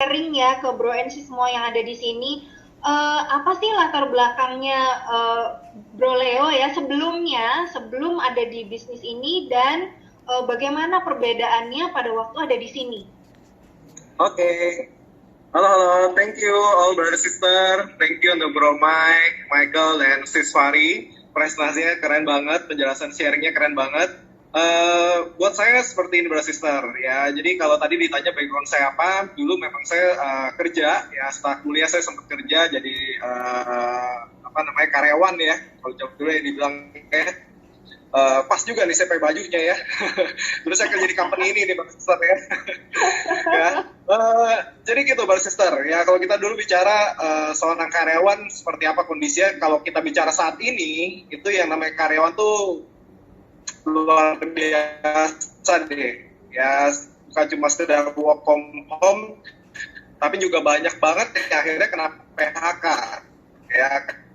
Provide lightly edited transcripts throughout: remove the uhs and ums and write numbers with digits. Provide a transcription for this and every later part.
sharing ya ke Bro and Sis semua yang ada di sini. Apa sih latar belakangnya Bro Leo ya sebelum ada di bisnis ini dan bagaimana perbedaannya pada waktu ada di sini? Oke. Halo, halo. Thank you all brother sister. Thank you untuk Bro Mike, Michael, dan Sis Fari. Presentasinya keren banget, penjelasan sharingnya keren banget. Buat saya seperti ini brother sister ya. Jadi kalau tadi ditanya background saya apa, dulu memang saya kerja ya. Setelah kuliah saya sempat kerja jadi karyawan ya. Kalau jauh dulu yang dibilang pas juga nih saya pakai bajunya ya. Terus saya kerja di company ini nih Bang Sister ya. Ya. Jadi gitu Bang Sister ya, kalau kita dulu bicara seorang karyawan seperti apa kondisinya, kalau kita bicara saat ini itu yang namanya karyawan tuh luar biasa deh ya, bukan cuma sekedar work from home tapi juga banyak banget yang akhirnya kena PHK ya,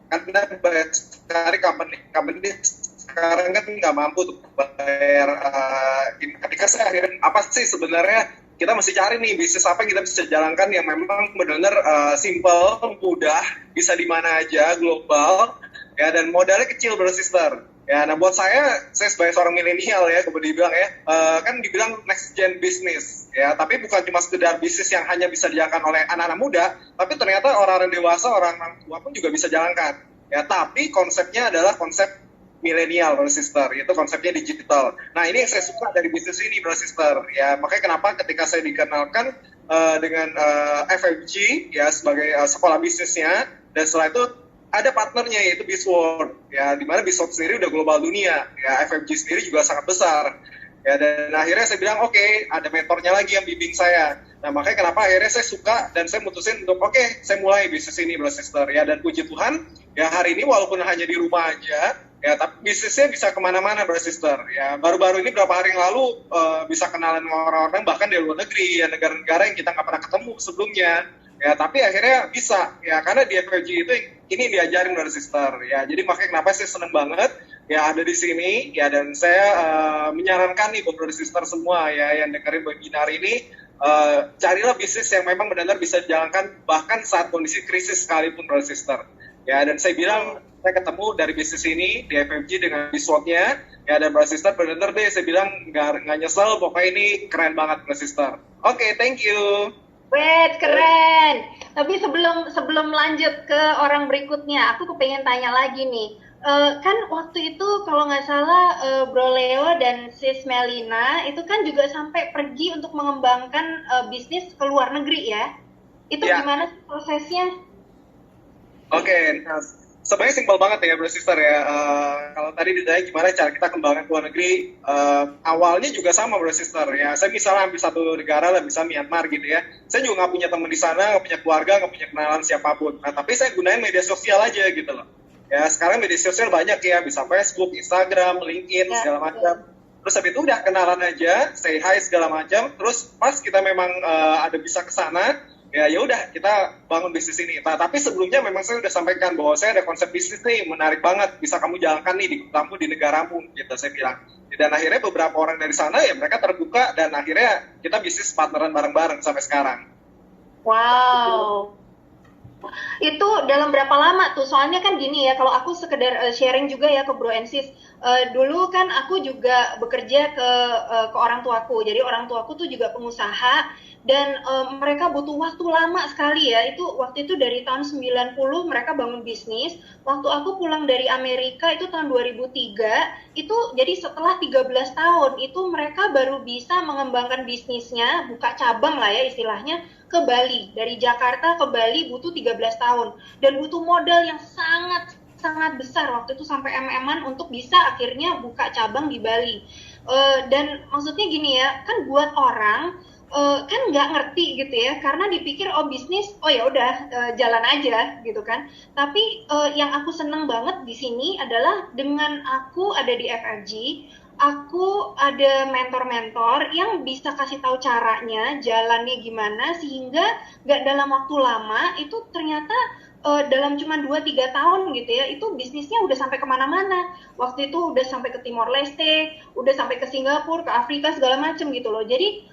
karena banyak sekali company sekarang kan nggak mampu untuk bayar. Ketika saya akhirnya apa sih sebenarnya kita mesti cari nih bisnis apa yang kita bisa jalankan yang memang benar-benar simple, mudah, bisa di mana aja, global ya, dan modalnya kecil brother sister ya. Nah buat saya sebagai seorang milenial ya, kemudian dibilang ya, kan dibilang next gen business ya, tapi bukan cuma sekedar bisnis yang hanya bisa dijalankan oleh anak-anak muda, tapi ternyata orang-orang dewasa, orang tua pun juga bisa jalankan ya. Tapi konsepnya adalah konsep milenial, brother sister, itu konsepnya digital. Nah ini yang saya suka dari bisnis ini, brother sister ya. Makanya kenapa ketika saya dikenalkan dengan FFG ya sebagai sekolah bisnisnya, dan setelah itu ada partnernya yaitu Bizworld ya, dimana Bizworld sendiri udah global dunia ya, FFG sendiri juga sangat besar ya, dan akhirnya saya bilang oke, ada mentornya lagi yang bimbing saya. Nah makanya kenapa akhirnya saya suka dan saya mutusin untuk oke, saya mulai bisnis ini brother sister ya. Dan puji Tuhan ya, hari ini walaupun hanya di rumah aja ya, tapi bisnisnya bisa kemana-mana brother sister ya. Baru-baru ini berapa hari yang lalu bisa kenalan orang-orang bahkan di luar negeri ya, negara-negara yang kita nggak pernah ketemu sebelumnya ya, tapi akhirnya bisa ya, karena di FFG itu ini diajarin brother sister ya. Jadi makanya kenapa saya seneng banget ya ada di sini ya, dan saya menyarankan nih buat brother sister semua ya yang dengerin webinar ini, carilah bisnis yang memang benar-benar bisa dijalankan bahkan saat kondisi krisis sekalipun brother sister ya. Dan saya bilang saya ketemu dari bisnis ini di FFG dengan Bizworld-nya ya, dan brother sister benar-benar deh saya bilang nggak nyesel, pokoknya ini keren banget brother sister. Oke, thank you. Wait, keren. Tapi sebelum lanjut ke orang berikutnya, aku kepengen tanya lagi nih. Kan waktu itu kalau nggak salah Bro Leo dan Sis Melina itu kan juga sampai pergi untuk mengembangkan bisnis ke luar negeri ya. Itu gimana sih prosesnya? Oke, nah, sebenarnya simpel banget ya bro sister ya. Kalau tadi ditanya gimana cara kita kembangkan ke luar negeri, awalnya juga sama bro sister ya. Saya misalnya ambil satu negara lah, bisa Myanmar gitu ya. Saya juga nggak punya teman di sana, nggak punya keluarga, nggak punya kenalan siapapun. Nah tapi saya gunain media sosial aja gitu loh. Ya sekarang media sosial banyak ya, bisa Facebook, Instagram, LinkedIn segala macam. Terus habis itu udah kenalan aja, say hi segala macam. Terus pas kita memang ada bisa ke sana, ya udah kita bangun bisnis ini. Nah, tapi sebelumnya memang saya udah sampaikan bahwa saya ada konsep bisnis nih menarik banget, bisa kamu jalankan nih di kamu di negaramu gitu saya bilang. Dan akhirnya beberapa orang dari sana ya mereka terbuka, dan akhirnya kita bisnis partneran bareng-bareng sampai sekarang. Wow. Itu dalam berapa lama tuh? Soalnya kan gini ya, kalau aku sekedar sharing juga ya ke Bro and Sis. Dulu kan aku juga bekerja ke orang tuaku. Jadi orang tuaku tuh juga pengusaha, dan mereka butuh waktu lama sekali ya. Itu waktu itu dari tahun 90 mereka bangun bisnis. Waktu aku pulang dari Amerika itu tahun 2003, itu jadi setelah 13 tahun itu mereka baru bisa mengembangkan bisnisnya, buka cabang lah ya istilahnya, ke Bali. Dari Jakarta ke Bali butuh 13 tahun dan butuh modal yang sangat besar waktu itu, sampai MM-an untuk bisa akhirnya buka cabang di Bali. Dan maksudnya gini ya, kan buat orang kan nggak ngerti gitu ya, karena dipikir oh bisnis, oh ya udah jalan aja gitu kan. Tapi yang aku seneng banget di sini adalah dengan aku ada di FFG, aku ada mentor-mentor yang bisa kasih tahu caranya, jalannya gimana, sehingga nggak dalam waktu lama itu ternyata dalam cuma 2-3 tahun gitu ya, itu bisnisnya udah sampai kemana-mana. Waktu itu udah sampai ke Timor Leste, udah sampai ke Singapura, ke Afrika segala macem gitu loh. Jadi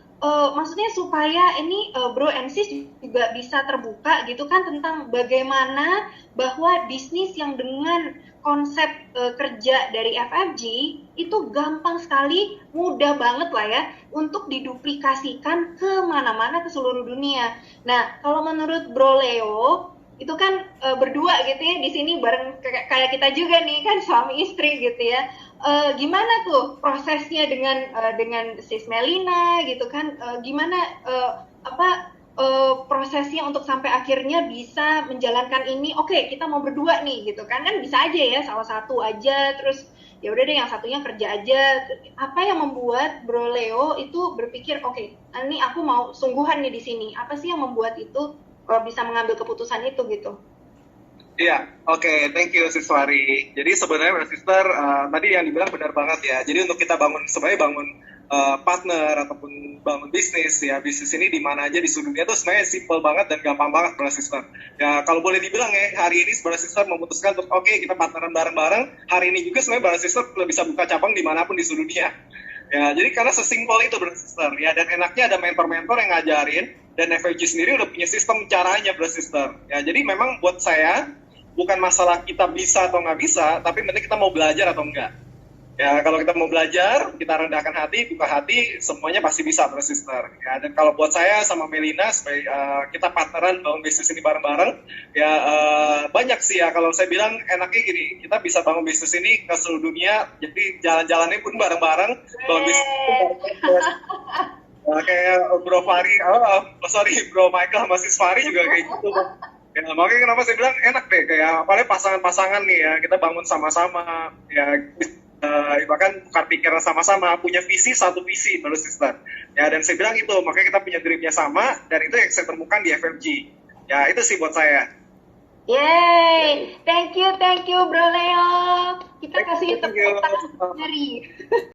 maksudnya supaya ini Bro and Sis juga bisa terbuka gitu kan tentang bagaimana bahwa bisnis yang dengan konsep kerja dari FFG itu gampang sekali, mudah banget lah ya untuk diduplikasikan ke mana-mana ke seluruh dunia. Nah, kalau menurut Bro Leo itu kan berdua gitu ya di sini bareng kayak kita juga nih kan suami istri gitu ya. Gimana tuh prosesnya dengan Sis Melina gitu kan? Gimana apa prosesnya untuk sampai akhirnya bisa menjalankan ini? Oke, kita mau berdua nih gitu kan? Kan bisa aja ya salah satu aja terus ya udah deh yang satunya kerja aja. Apa yang membuat Bro Leo itu berpikir oke, ini aku mau sungguhan nih di sini. Apa sih yang membuat itu bisa mengambil keputusan itu gitu? Iya, oke, thank you Siswari. Jadi sebenarnya Mbak Sister, tadi yang dibilang benar banget ya. Jadi untuk kita sebenarnya bangun partner ataupun bangun bisnis ya, bisnis ini di mana aja di seluruh dunia tuh sebenarnya simple banget dan gampang banget Mbak Sister. Ya kalau boleh dibilang ya, hari ini Mbak Sister memutuskan untuk oke, kita partneran bareng-bareng. Hari ini juga sebenarnya Mbak Sister bisa buka cabang dimanapun di seluruh dunia. Ya, jadi karena sesimpel itu Bro Sister ya, dan enaknya ada mentor-mentor yang ngajarin, dan FFG sendiri udah punya sistem caranya Bro Sister. Ya, jadi memang buat saya bukan masalah kita bisa atau nggak bisa, tapi penting kita mau belajar atau enggak. Ya, kalau kita mau belajar, kita rendahkan hati, buka hati, semuanya pasti bisa, Bro Sister. Ya, dan kalau buat saya sama Melina, supaya kita partneran bangun bisnis ini bareng-bareng, ya banyak sih ya. Kalau saya bilang enaknya gini, kita bisa bangun bisnis ini ke seluruh dunia, jadi jalan-jalannya pun bareng-bareng, bangun bisnis pun bareng-bareng. Kayak Bro Fari, Bro Michael sama Sis Fari juga kayak gitu. Ya, makanya kenapa saya bilang enak deh, kayak apalagi pasangan-pasangan nih ya, kita bangun sama-sama, ya bahkan tukar pikiran sama-sama, punya visi, satu visi, Bro Sister. Ya, dan saya bilang itu, makanya kita punya dreamnya sama, dan itu yang saya temukan di FFG. Ya, itu sih buat saya. Yay, thank you Bro Leo. Kita kasih tepuk tangan dari